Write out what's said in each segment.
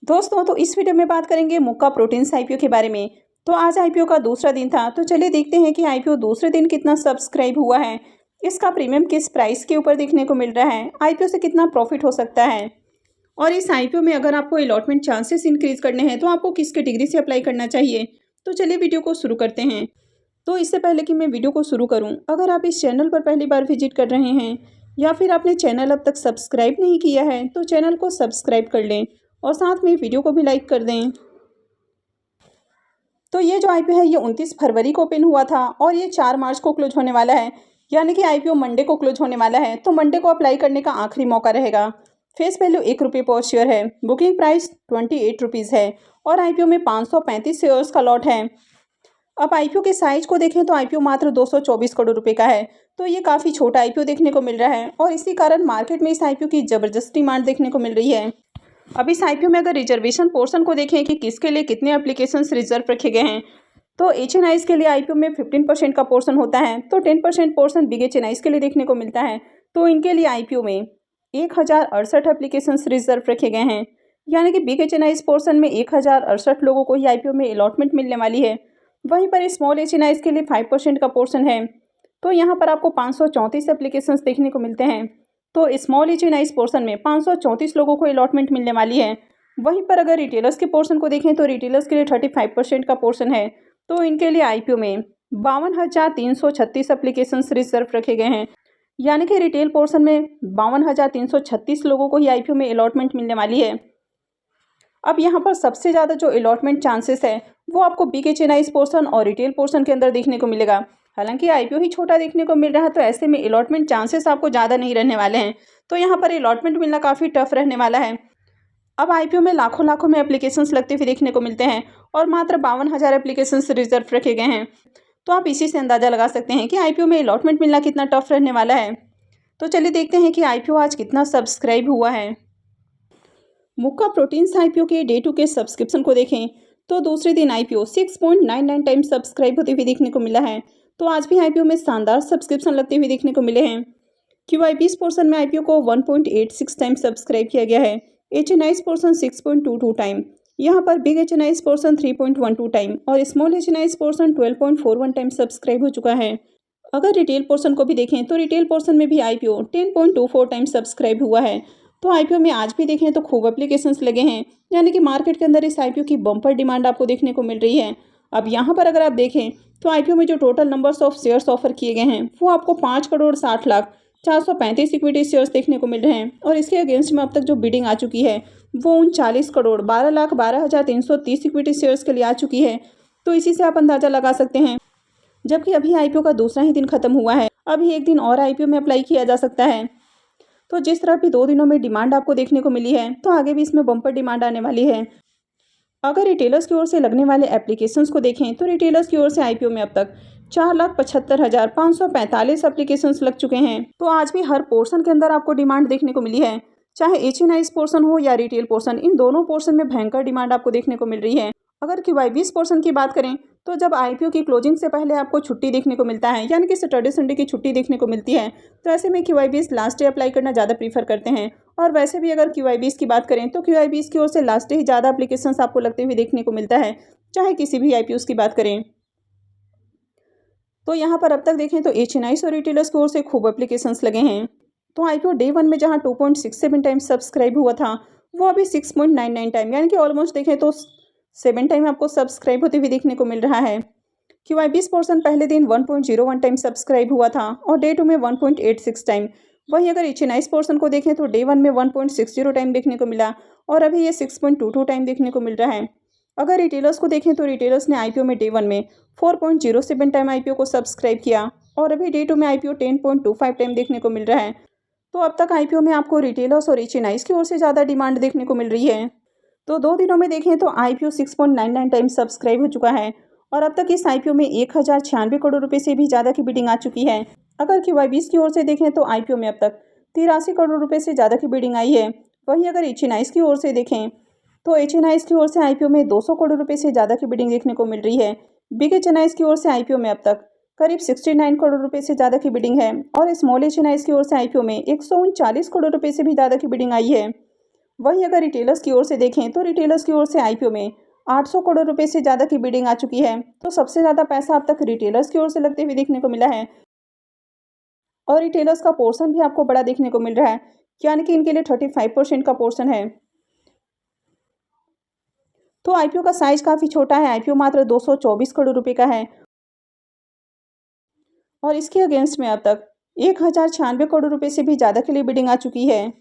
दोस्तों तो इस वीडियो में बात करेंगे मुक्का प्रोटीन्स आईपीओ के बारे में। तो आज आईपीओ का दूसरा दिन था, तो चलिए देखते हैं कि आईपीओ दूसरे दिन कितना सब्सक्राइब हुआ है, इसका प्रीमियम किस प्राइस के ऊपर देखने को मिल रहा है, आईपीओ से कितना प्रॉफिट हो सकता है और इस आईपीओ में अगर आपको अलॉटमेंट चांसेस इंक्रीज करने हैं तो आपको किस कैटेगरी से अप्लाई करना चाहिए। तो चलिए वीडियो को शुरू करते हैं। तो इससे पहले कि मैं वीडियो को शुरू करूं, अगर आप इस चैनल पर पहली बार विजिट कर रहे हैं या फिर आपने चैनल अब तक सब्सक्राइब नहीं किया है तो चैनल को सब्सक्राइब कर लें और साथ में वीडियो को भी लाइक कर दें। तो ये जो आईपीओ है ये 29 फरवरी को ओपन हुआ था और ये 4 मार्च को क्लोज होने वाला है, यानी कि आईपीओ मंडे को क्लोज होने वाला है। तो मंडे को अप्लाई करने का आखिरी मौका रहेगा। फेस वैल्यू ₹1 पर शेयर है, बुकिंग प्राइस ₹28 है और आईपीओ में 535 शेयर्स का लॉट है। अब आईपीओ के साइज को देखें तो आईपीओ मात्र 224 करोड़ रुपए का है, तो ये काफ़ी छोटा आईपीओ देखने को मिल रहा है और इसी कारण मार्केट में इस आईपीओ की ज़बरदस्त डिमांड देखने को मिल रही है। अब इस आईपीओ में अगर रिजर्वेशन पोर्शन को देखें कि किसके लिए कितने एप्लीकेशंस रिजर्व रखे गए हैं, तो एचएनआईज के लिए आईपीओ में 15% का पोर्शन होता है, तो 10% पोर्शन बिग एचएनआईज के लिए देखने को मिलता है। तो इनके लिए आईपीओ में 1068 एप्लीकेशंस रिजर्व रखे गए हैं, यानी कि बिग एचएनआईज पोर्शन में 1068 लोगों को ही आईपीओ में अलॉटमेंट मिलने वाली है। वहीं पर स्मॉल एचएनआईज के लिए 5% का पोर्शन है, तो यहाँ पर आपको 534 एप्लीकेशंस देखने को मिलते हैं। तो स्मॉल एचएनआईज पोर्शन में 534 लोगों को अलॉटमेंट मिलने वाली है। वहीं पर अगर रिटेलर्स के पोर्शन को देखें तो रिटेलर्स के लिए 35% का पोर्शन है, तो इनके लिए आईपीओ में 52,336 एप्लीकेशंस रिजर्व रखे गए हैं, यानी कि रिटेल पोर्शन में 52,336 लोगों को ही आईपीओ में अलॉटमेंट मिलने वाली है। अब यहाँ पर सबसे ज़्यादा जो अलॉटमेंट चांसेस है वो आपको बिग एचएनआईज पोर्शन और रिटेल पोर्शन के अंदर देखने को मिलेगा। हालांकि आईपीओ ही छोटा देखने को मिल रहा है, तो ऐसे में अलॉटमेंट चांसेस आपको ज़्यादा नहीं रहने वाले हैं, तो यहाँ पर अलॉटमेंट मिलना काफ़ी टफ रहने वाला है। अब आईपीओ में लाखों लाखों में एप्लीकेशंस लगते हुए देखने को मिलते हैं और मात्र 52,000 एप्लीकेशंस रिजर्व रखे गए हैं, तो आप इसी से अंदाज़ा लगा सकते हैं कि आईपीओ में अलॉटमेंट मिलना कितना टफ रहने वाला है। तो चलिए देखते हैं कि आईपीओ आज कितना सब्सक्राइब हुआ है। मुक्का प्रोटीन्स आईपीओ के डे 2 के सब्सक्रिप्शन को देखें तो दूसरे दिन आईपीओ 6.99 टाइम सब्सक्राइब होते हुए देखने को मिला है। तो आज भी आईपीओ में शानदार सब्सक्रिप्शन लगते हुए देखने को मिले हैं। क्यूआईबीएस पोर्शन में आईपीओ को 1.86 टाइम सब्सक्राइब किया गया है, एचएनआईज पोर्शन 6.22 टाइम, यहाँ पर बिग एचएनआईज पोर्शन 3.12 टाइम और स्मॉल एचएनआईज पोर्शन 12.41 टाइम सब्सक्राइब हो चुका है। अगर रिटेल पोर्शन को भी देखें तो रिटेल पोर्शन में भी आईपीओ 10.24 टाइम सब्सक्राइब हुआ है। तो आईपीओ में आज भी देखें तो खूब एप्लीकेशंस लगे हैं, यानी कि मार्केट के अंदर इस आईपीओ की बम्पर डिमांड आपको देखने को मिल रही है। अब यहाँ पर अगर आप देखें तो आईपीओ में जो total numbers of shares offer किए गए हैं वो आपको 5,60,00,435 इक्विटी शेयर्स देखने को मिल रहे हैं और इसके अगेंस्ट में अब तक जो बिडिंग आ चुकी है वो 39,12,12,330 इक्विटी शेयर्स के लिए आ चुकी है। तो इसी से आप अंदाज़ा लगा सकते हैं, जबकि अभी आईपीओ का दूसरा ही दिन खत्म हुआ है, अभी एक दिन और आईपीओ में अप्लाई किया जा सकता है। तो जिस तरह भी 2 दिनों में डिमांड आपको देखने को मिली है, तो आगे भी इसमें बम्पर डिमांड आने वाली है। अगर रिटेलर्स की ओर से लगने वाले एप्लीकेशंस को देखें तो रिटेलर्स की ओर से आईपीओ में अब तक 4,75,545 एप्लीकेशंस लग चुके हैं। तो आज भी हर पोर्शन के अंदर आपको डिमांड देखने को मिली है, चाहे एचएनआईज पोर्शन हो या रिटेल पोर्शन, इन दोनों पोर्शन में भयंकर डिमांड आपको देखने को मिल रही है। अगर क्यूआईबीएस पोर्शन की बात करें तो जब आईपीओ की क्लोजिंग से पहले आपको छुट्टी देखने को मिलता है, यानी कि सैटरडे संडे की छुट्टी देखने को मिलती है, तो ऐसे में क्यूआईबीएस लास्ट डे अप्लाई करना ज़्यादा प्रीफर करते हैं। और वैसे भी अगर क्यूआईबीएस की बात करें तो क्यूआईबीएस की ओर से लास्ट डे ही ज़्यादा एप्लीकेशंस आपको लगते हुए देखने को मिलता है, चाहे किसी भी आईपीओस की बात करें। तो यहाँ पर अब तक देखें तो एचएनआईज और रिटेलर्स की ओर से खूब एप्लीकेशंस लगे हैं। तो आईपीओ डे 1 में जहाँ 2.67 टाइम सब्सक्राइब हुआ था वो अभी 6.99 टाइम, यानी कि ऑलमोस्ट देखें तो 7 टाइम आपको सब्सक्राइब होते हुए देखने को मिल रहा है। क्यूआईबीएस पोर्शन पहले दिन 1.01 टाइम सब्सक्राइब हुआ था और डे 2 में 1.86 टाइम। वहीं अगर एचएनआईज पोर्शन को देखें तो डे 1 में 1.60 टाइम देखने को मिला और अभी ये 6.22 टाइम देखने को मिल रहा है। अगर रिटेलर्स को देखें तो रिटेलर्स ने आईपीओ में डे 1 में 4.07 टाइम आईपीओ को सब्सक्राइब किया और अभी डे 2 में आईपीओ 10.25 टाइम देखने को मिल रहा है। तो अब तक आईपीओ में आपको रिटेलर्स और एचएनआईज की ओर से ज़्यादा डिमांड देखने को मिल रही है। तो 2 दिनों में देखें तो आईपीओ 6.99 टाइम सब्सक्राइब हो चुका है और अब तक इस आईपीओ में 1,096 करोड़ रुपए से भी ज़्यादा की बिडिंग आ चुकी है। अगर क्यूआईबीएस की ओर से देखें तो आईपीओ में अब तक 83 करोड़ रुपए से ज़्यादा की बिडिंग आई है। वहीं अगर एचएनआईज की ओर से देखें तो एचएनआईज की ओर से आईपीओ में 200 करोड़ रुपए से ज़्यादा की बिडिंग देखने को मिल रही है। बिग एचएनआईज की ओर से आईपीओ में अब तक करीब 69 करोड़ रुपए से ज़्यादा की बिडिंग है और स्मॉल एचएनआईज की ओर से आईपीओ में 139 करोड़ रुपए से भी ज़्यादा की बिडिंग आई है। वहीं अगर रिटेलर्स की ओर से देखें तो रिटेलर्स की ओर से आईपीओ में 800 करोड़ रुपए से ज़्यादा की बिडिंग आ चुकी है। तो सबसे ज़्यादा पैसा अब तक रिटेलर्स की ओर से लगते हुए देखने को मिला है और रिटेलर्स का पोर्शन भी आपको बड़ा देखने को मिल रहा है, यानी कि इनके लिए 35% का पोर्शन है। तो आईपीओ का साइज काफ़ी छोटा है, आईपीओ मात्र 224 करोड़ रुपए का है और इसके अगेंस्ट में अब तक 1096 करोड़ रुपए से भी ज़्यादा के लिए बिडिंग आ चुकी है।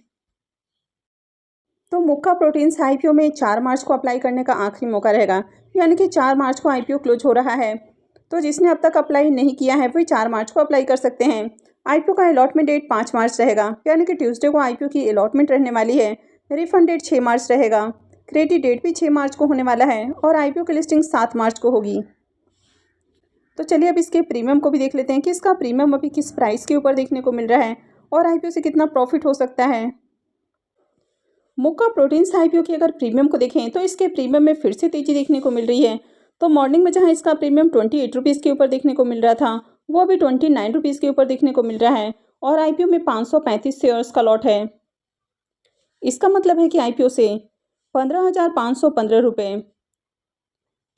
तो मुक्का प्रोटीन्स आईपीओ में 4 मार्च को अप्लाई करने का आखिरी मौका रहेगा, यानी कि 4 मार्च को आईपीओ क्लोज हो रहा है। तो जिसने अब तक अप्लाई नहीं किया है वही 4 मार्च को अप्लाई कर सकते हैं। आईपीओ का अलॉटमेंट डेट 5 मार्च रहेगा, यानी कि ट्यूसडे को आईपीओ की अलॉटमेंट रहने वाली है। रिफंड डेट 6 मार्च रहेगा, क्रेडिट डेट भी 6 मार्च को होने वाला है और आईपीओ की लिस्टिंग 7 मार्च को होगी। तो चलिए अब इसके प्रीमियम को भी देख लेते हैं कि इसका प्रीमियम अभी किस प्राइस के ऊपर देखने को मिल रहा है और आईपीओ से कितना प्रॉफिट हो सकता है। मुक्का प्रोटीन्स आईपीओ की अगर प्रीमियम को देखें तो इसके प्रीमियम में फिर से तेजी देखने को मिल रही है। तो मॉर्निंग में जहां इसका प्रीमियम 28 रुपीज़ के ऊपर देखने को मिल रहा था, वो अभी 29 रुपीज़ के ऊपर देखने को मिल रहा है और आईपीओ में 535 शेयर्स का लॉट है। इसका मतलब है कि आईपीओ से 15,515 रुपये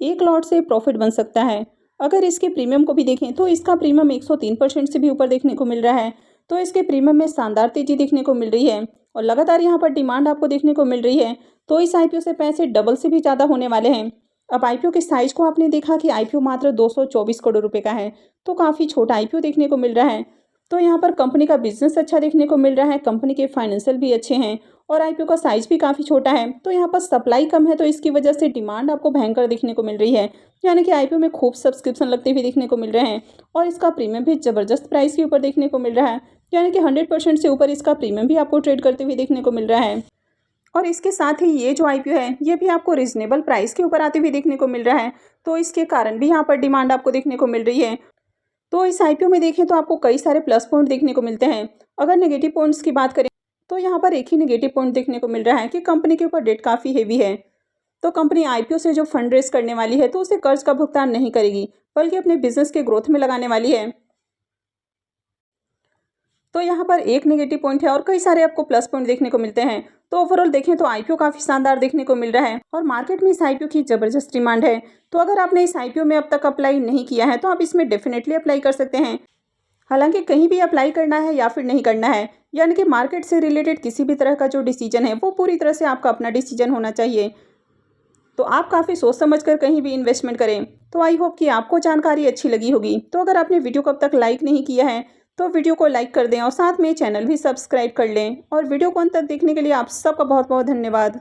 एक लॉट से प्रॉफिट बन सकता है। अगर इसके प्रीमियम को भी देखें तो इसका प्रीमियम 103% से भी ऊपर देखने को मिल रहा है। तो इसके प्रीमियम में शानदार तेजी देखने को मिल रही है और लगातार यहाँ पर डिमांड आपको देखने को मिल रही है। तो इस आईपीओ से पैसे डबल से भी ज़्यादा होने वाले हैं। अब आईपीओ के साइज को आपने देखा कि आईपीओ मात्र 224 करोड़ रुपए का है, तो काफ़ी छोटा आईपीओ देखने को मिल रहा है। तो यहाँ पर कंपनी का बिजनेस अच्छा देखने को मिल रहा है, कंपनी के फाइनेंशियल भी अच्छे हैं और आईपीओ का साइज भी काफ़ी छोटा है। तो यहाँ पर सप्लाई कम है, तो इसकी वजह से डिमांड आपको भयंकर देखने को मिल रही है, यानी कि आईपीओ में खूब सब्सक्रिप्शन लगते हुए देखने को मिल रहे हैं और इसका प्रीमियम भी ज़बरदस्त प्राइस के ऊपर देखने को मिल रहा है, यानी कि 100% से ऊपर इसका प्रीमियम भी आपको ट्रेड करते हुए देखने को मिल रहा है। और इसके साथ ही ये जो आईपीओ है ये भी आपको रीजनेबल प्राइस के ऊपर आते हुए देखने को मिल रहा है, तो इसके कारण भी यहाँ पर डिमांड आपको देखने को मिल रही है। तो इस आईपीओ में देखें तो आपको कई सारे प्लस पॉइंट देखने को मिलते हैं। अगर नेगेटिव पॉइंट्स की बात करें तो यहाँ पर एक ही नेगेटिव पॉइंट देखने को मिल रहा है कि कंपनी के ऊपर डेट काफ़ी हेवी है। तो कंपनी आईपीओ से जो फंड रेज करने वाली है तो उसे कर्ज का भुगतान नहीं करेगी, बल्कि अपने बिजनेस के ग्रोथ में लगाने वाली है। तो यहाँ पर एक नेगेटिव पॉइंट है और कई सारे आपको प्लस पॉइंट देखने को मिलते हैं। तो ओवरऑल देखें तो आईपीओ काफ़ी शानदार देखने को मिल रहा है और मार्केट में इस आईपीओ की ज़बरदस्त डिमांड है। तो अगर आपने इस आईपीओ में अब तक अप्लाई नहीं किया है तो आप इसमें डेफिनेटली अप्लाई कर सकते हैं। हालांकि कहीं भी अप्लाई करना है या फिर नहीं करना है, यानी कि मार्केट से रिलेटेड किसी भी तरह का जो डिसीजन है वो पूरी तरह से आपका अपना डिसीजन होना चाहिए। तो आप काफ़ी सोच समझ कर कहीं भी इन्वेस्टमेंट करें। तो आई होप कि आपको जानकारी अच्छी लगी होगी। तो अगर आपने वीडियो को अब तक लाइक नहीं किया है तो वीडियो को लाइक कर दें और साथ में चैनल भी सब्सक्राइब कर लें और वीडियो को अंत तक देखने के लिए आप सबका बहुत बहुत धन्यवाद।